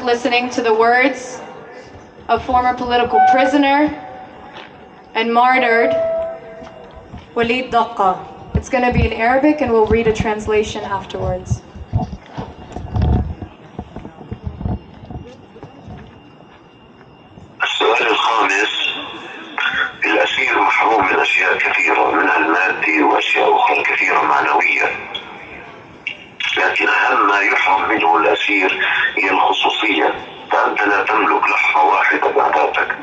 listening to the words of former political prisoner and martyred Walid Daqqa. It's going to be in Arabic and we'll read a translation afterwards. السؤال الخامس: الأسير محروم من أشياء كثيرة منها المادي وأشياء أخرى كثيرة معنوية، لكن أهم ما يحرم منه الأسير هي الخصوصية، فأنت لا تملك لحظة واحدة بعداتك.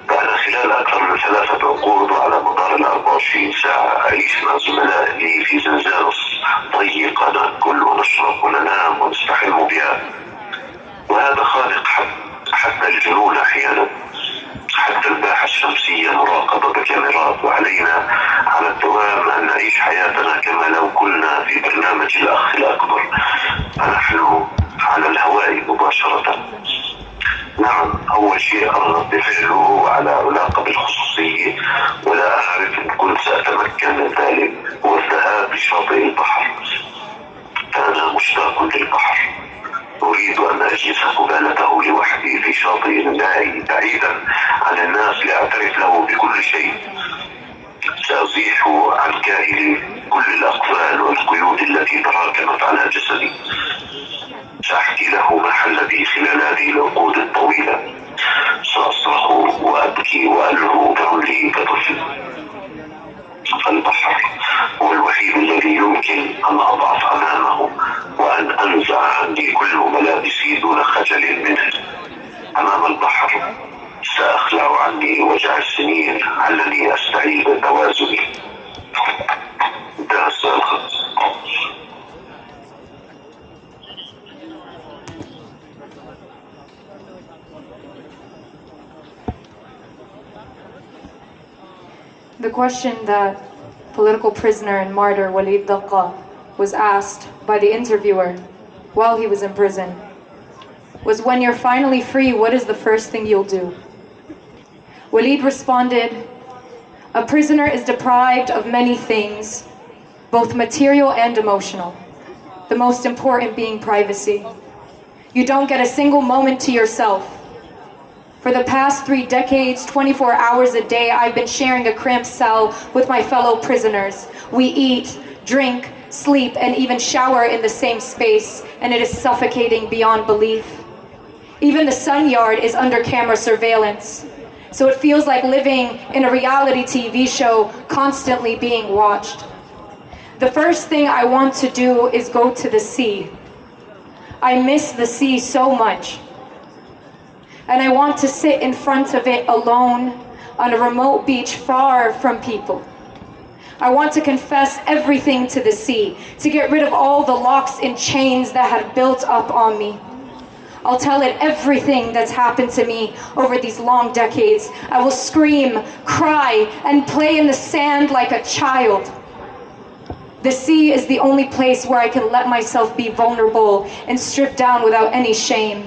فأنا خلال أكثر من 3 عقود وعلى مدار 24 ساعة أعيش مع زملاء لي في زنزانة ضيقة، نأكل ونشرب وننام ونستحم بها، وهذا خارق حتى الجنون أحيانا. حتى الباحة الشمسية مراقبة بكاميرات، وعلينا على الدوام أن نعيش حياتنا كما لو كنا في برنامج الأخ الأكبر، فنحن على الهواء مباشرة. نعم، أول شيء أرغب بفعله هو على علاقة بالخصوصية، ولا أعرف إن كنت سأتمكن من ذلك، هو الذهاب لشاطئ البحر، فأنا مشتاق للبحر. أريد أن أجلس قبالته لوحدي في شاطئ مائي بعيدا عن الناس لأعترف له بكل شيء. سأزيح عن كاهلي كل الأقفال والقيود التي تراكمت على جسدي. سأحكي له ما حل بي خلال هذه العقود الطويلة. سأصرخ وأبكي وألهو بعمري كطفل. البحر هو الوحيد الذي يمكن أن أضعف أمامه وأن أنزع عني كل ملابسي دون خجل منه. أمام البحر سأخلع عني وجع السنين علني أستعيد توازني. انتهى السؤال الخامس. The question that political prisoner and martyr Walid Daqqa was asked by the interviewer while he was in prison was, when you're finally free, what is the first thing you'll do? Walid responded, a prisoner is deprived of many things, both material and emotional, the most important being privacy. You don't get a single moment to yourself. For the past 3 decades, 24 hours a day, I've been sharing a cramped cell with my fellow prisoners. We eat, drink, sleep, and even shower in the same space, and it is suffocating beyond belief. Even the Sun Yard is under camera surveillance, so it feels like living in a reality TV show, constantly being watched. The first thing I want to do is go to the sea. I miss the sea so much. And I want to sit in front of it alone on a remote beach far from people. I want to confess everything to the sea, to get rid of all the locks and chains that have built up on me. I'll tell it everything that's happened to me over these long decades. I will scream, cry, and play in the sand like a child. The sea is the only place where I can let myself be vulnerable and stripped down without any shame.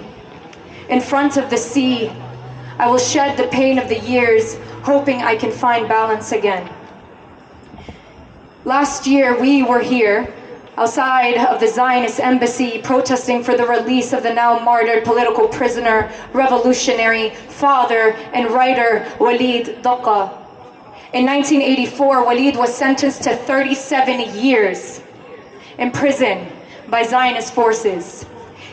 In front of the sea, I will shed the pain of the years, hoping I can find balance again. Last year, we were here, outside of the Zionist embassy, protesting for the release of the now martyred political prisoner, revolutionary, father, and writer Walid Daqqa. In 1984, Walid was sentenced to 37 years in prison by Zionist forces.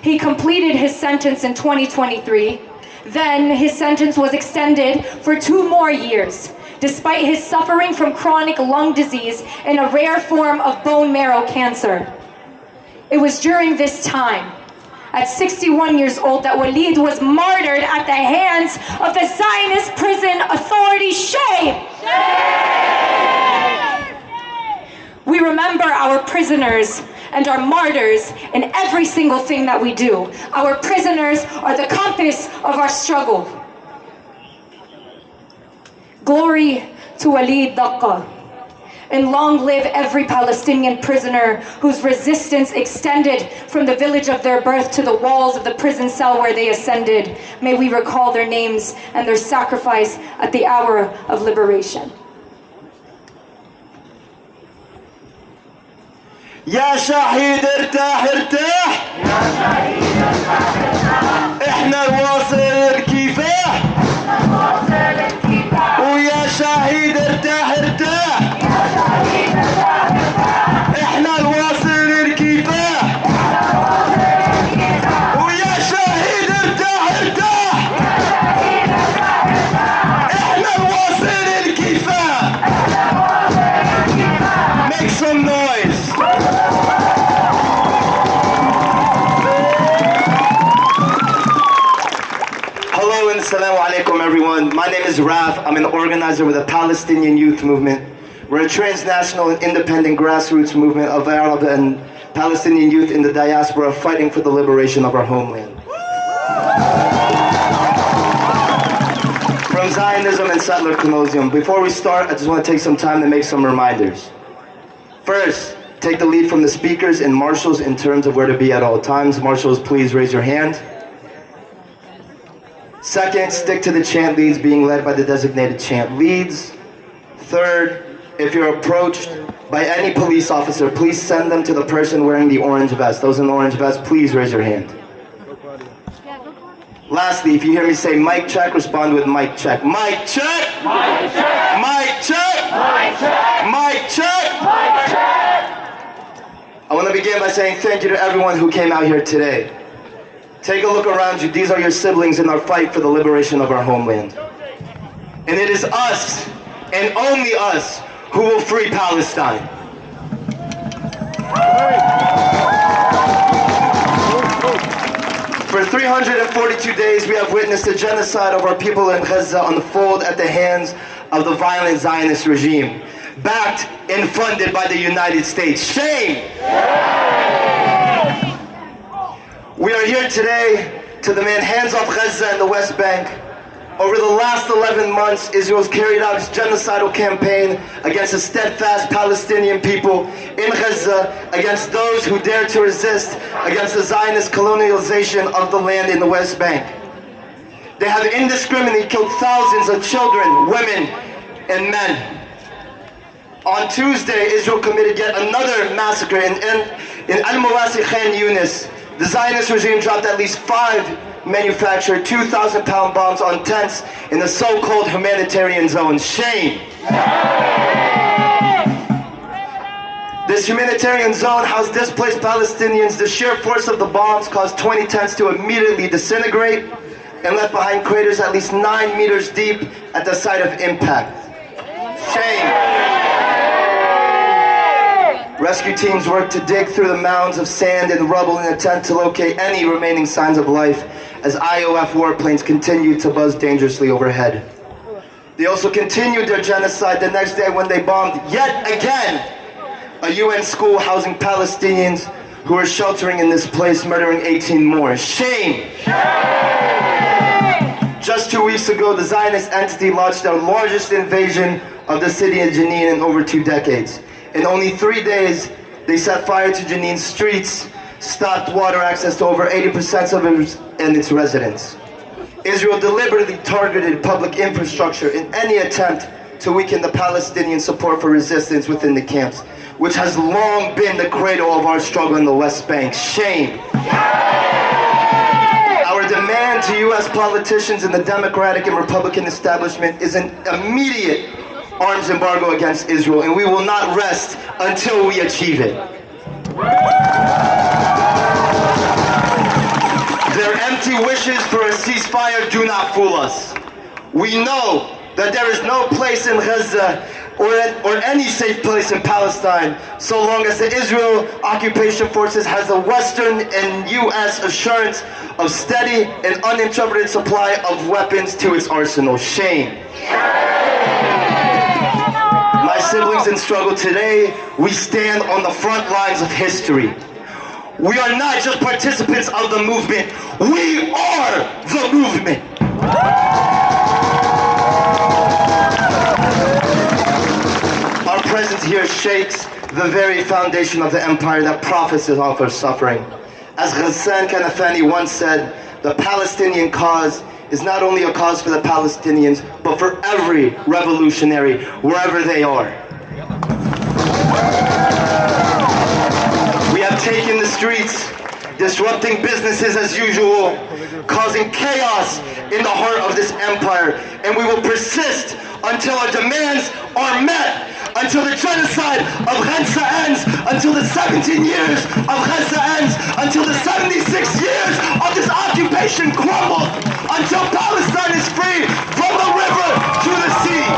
He completed his sentence in 2023. Then his sentence was extended for 2 more years, despite his suffering from chronic lung disease and a rare form of bone marrow cancer. It was during this time, at 61 years old, that Walid was martyred at the hands of the Zionist prison authority. Shame! We remember our prisoners and our martyrs in every single thing that we do. Our prisoners are the compass of our struggle. Glory to Walid Daqqa, and long live every Palestinian prisoner whose resistance extended from the village of their birth to the walls of the prison cell where they ascended. May we recall their names and their sacrifice at the hour of liberation. يا شهيد ارتاح ارتاح، يا شهيد ارتاح ارتاح، احنا نواصل الكفاح ويا شهيد ارتاح ارتاح احنا نواصل الكفاح ويا شهيد ارتاح ارتاح احنا نواصل الكفاح. Make some noise. Hello and assalamu alaikum everyone. My name is Raf. I'm an organizer with the Palestinian Youth Movement. We're a transnational and independent grassroots movement of Arab and Palestinian youth in the diaspora fighting for the liberation of our homeland. From Zionism and settler colonialism. Before we start, I just want to take some time to make some reminders. First, take the lead from the speakers and marshals in terms of where to be at all times. Marshals, please raise your hand. Second, stick to the chant leads being led by the designated chant leads. Third, if you're approached by any police officer, please send them to the person wearing the orange vest. Those in the orange vest, please raise your hand. Lastly, if you hear me say mic check, respond with mic check. Mic check! Mic check! Mic check! Mic check! Mic check! Mic check! I want to begin by saying thank you to everyone who came out here today. Take a look around you. These are your siblings in our fight for the liberation of our homeland. And it is us, and only us, who will free Palestine. For 342 days, we have witnessed the genocide of our people in Gaza unfold at the hands of the violent Zionist regime, backed and funded by the United States. Shame! We are here today to demand hands off Gaza and the West Bank. Over the last 11 months, Israel has carried out its genocidal campaign against the steadfast Palestinian people in Gaza, against those who dare to resist, against the Zionist colonialization of the land in the West Bank. They have indiscriminately killed thousands of children, women, and men. On Tuesday, Israel committed yet another massacre in Al-Mawasi Khan Yunis. The Zionist regime dropped at least 5 manufactured 2,000-pound bombs on tents in the so-called humanitarian zone. Shame! This humanitarian zone housed displaced Palestinians. The sheer force of the bombs caused 20 tents to immediately disintegrate and left behind craters at least 9 meters deep at the site of impact. Shame! Rescue teams worked to dig through the mounds of sand and rubble in an attempt to locate any remaining signs of life as IOF warplanes continued to buzz dangerously overhead. They also continued their genocide the next day when they bombed yet again a UN school housing Palestinians who were sheltering in this place, murdering 18 more. Shame! Just 2 weeks ago, the Zionist entity launched their largest invasion of the city of Jenin in over 2 decades. In only 3 days, they set fire to Jenin's streets, stopped water access to over 80% of it and its residents. Israel deliberately targeted public infrastructure in any attempt to weaken the Palestinian support for resistance within the camps, which has long been the cradle of our struggle in the West Bank. Shame! Our demand to U.S. politicians and the Democratic and Republican establishment is an immediate arms embargo against Israel, and we will not rest until we achieve it. Their empty wishes for a ceasefire do not fool us. We know that there is no place in Gaza or any safe place in Palestine so long as the Israel occupation forces has a Western and U.S. assurance of steady and uninterrupted supply of weapons to its arsenal. Shame. My siblings in struggle today, we stand on the front lines of history. We are not just participants of the movement, we are the movement. Our presence here shakes the very foundation of the empire that profits off our suffering. As Ghassan Kanafani once said, the Palestinian cause is not only a cause for the Palestinians, but for every revolutionary, wherever they are. We have taken the streets disrupting businesses as usual, causing chaos in the heart of this empire. And we will persist until our demands are met, until the genocide of Gaza ends, until the 17 years of Gaza ends, until the 76 years of this occupation crumbles, until Palestine is free from the river to the sea.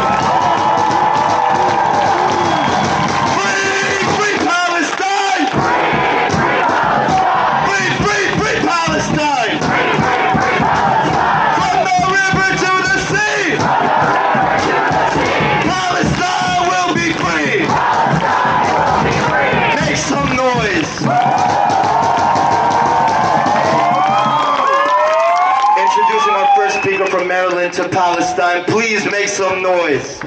Free, free Palestine! Free, free, free Palestine! From the river to the sea! Palestine will be free! Make some noise! Introducing our first speaker from Maryland to Palestine. Please make some noise.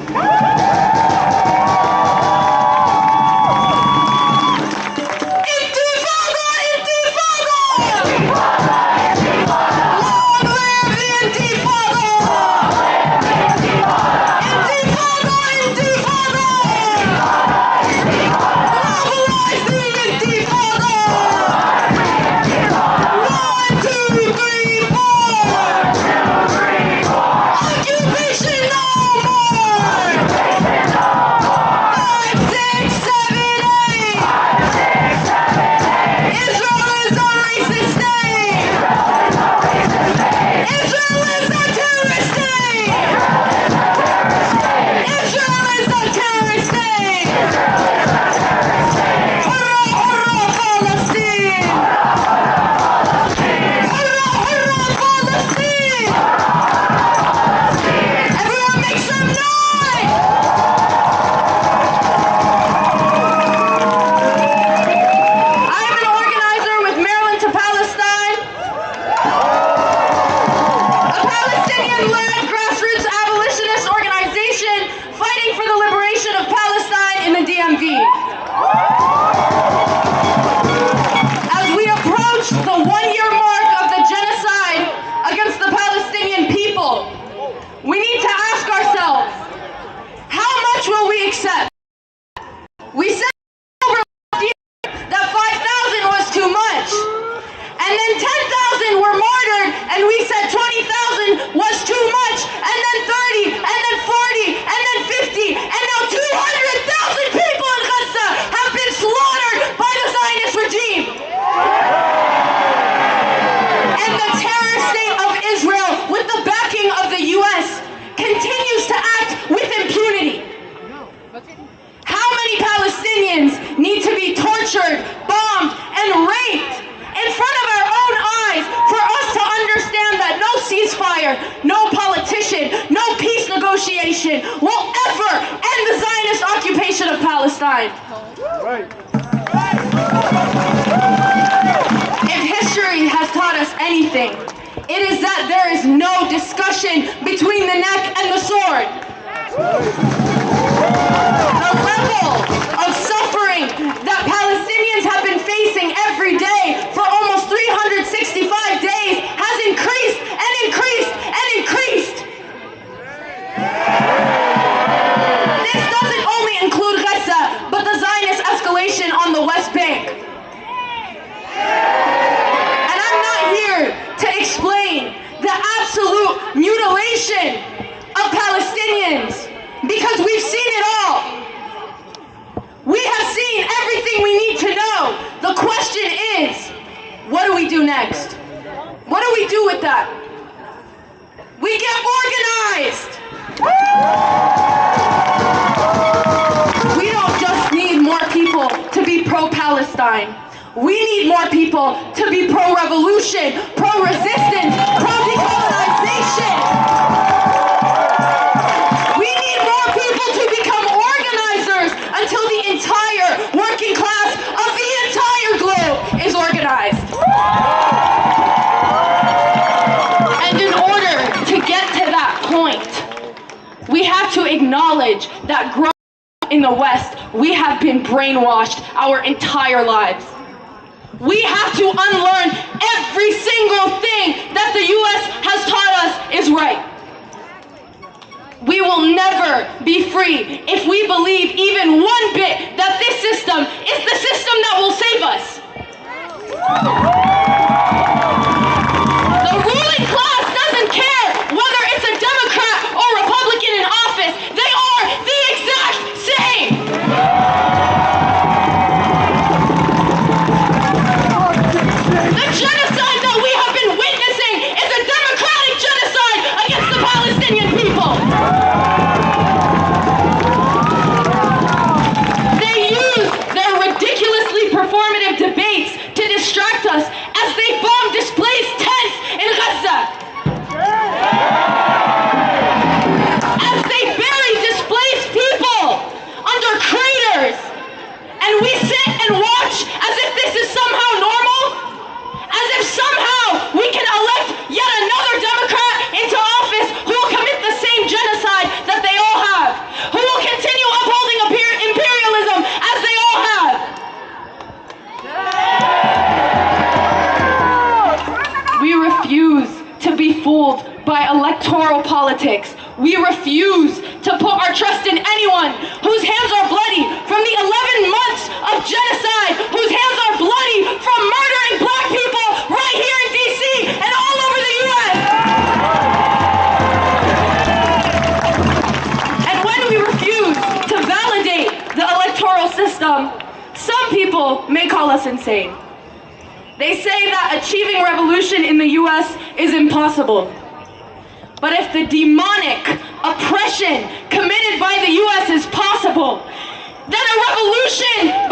No politician, no peace negotiation will ever end the Zionist occupation of Palestine. If history has taught us anything, it is that there is no discussion between the neck and the sword. The level of suffering that Palestinians have been facing every day for almost 365 days has increased and increased and increased. This doesn't only include Gaza, but the Zionist escalation on the West Bank. And I'm not here to explain the absolute mutilation of Palestinians, because we've seen it all. We have seen everything we need to know. The question is, what do we do next? What do we do with that? We get organized. We don't just need more people to be pro-Palestine. We need more people to be pro-revolution, pro-resistance, pro-decolonization. We need more people to become organizers until the entire working class of the entire globe is organized. And in order to get to that point, we have to acknowledge that growing up in the West, we have been brainwashed our entire lives. We have to unlearn every single thing that the U.S. has taught us is right. We will never be free if we believe even one bit that this system is the system that will save us. politics. We refuse to put our trust in anyone whose hands are bloody from the 11 months of genocide, whose hands are bloody from murdering black people right here in DC and all over the US. And when we refuse to validate the electoral system, some people may call us insane. They say that achieving revolution in the US is impossible. But if the demonic oppression committed by the US is possible, then a revolution